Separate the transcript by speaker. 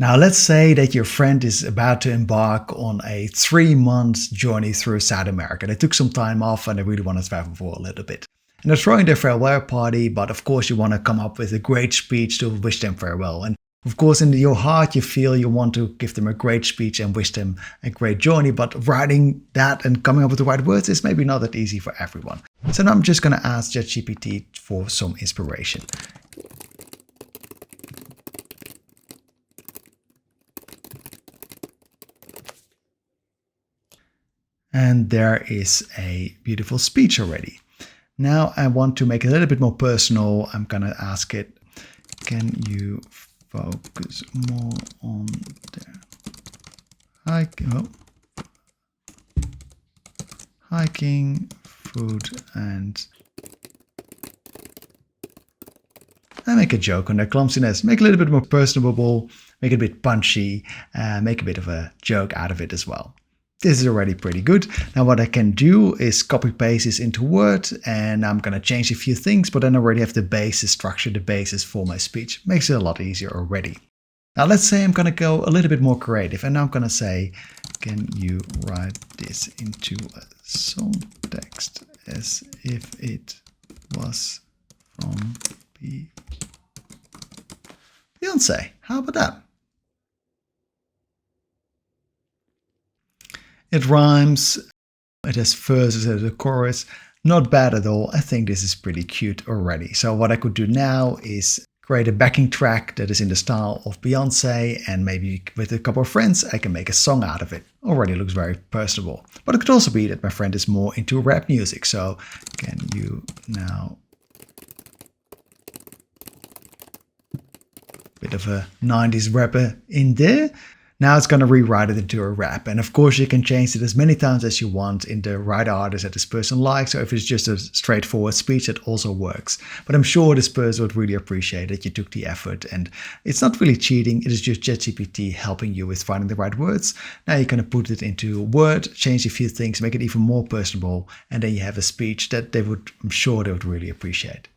Speaker 1: Now, let's say that your friend is about to embark on a 3-month journey through South America. They took some time off and they really want to travel for a little bit. And they're throwing their farewell party, but of course you want to come up with a great speech to wish them farewell. And of course, in your heart, you feel you want to give them a great speech and wish them a great journey, but writing that and coming up with the right words is maybe not that easy for everyone. So now I'm just going to ask ChatGPT for some inspiration. And there is a beautiful speech already. Now I want to make it a little bit more personal. I'm going to ask it, can you focus more on hiking, food, and make a joke on their clumsiness. Make it a little bit more personable, make it a bit punchy, make a bit of a joke out of it as well. This is already pretty good. Now what I can do is copy paste this into Word, and I'm going to change a few things, but then I already have the basis structure, the basis for my speech. Makes it a lot easier already. Now let's say I'm going to go a little bit more creative, and now I'm going to say, can you write this into a song text as if it was from Beyoncé? How about that? It rhymes, it has verses, it has a chorus, not bad at all. I think this is pretty cute already. So what I could do now is create a backing track that is in the style of Beyoncé, and maybe with a couple of friends I can make a song out of it. Already looks very personable. But it could also be that my friend is more into rap music. So can you now... Bit of a 90s rapper in there. Now it's going to rewrite it into a rap. And of course, you can change it as many times as you want in the right artist that this person likes. So if it's just a straightforward speech, it also works. But I'm sure this person would really appreciate that you took the effort. And it's not really cheating. It is just ChatGPT helping you with finding the right words. Now you're going to put it into Word, change a few things, make it even more personable. And then you have a speech that I'm sure they would really appreciate.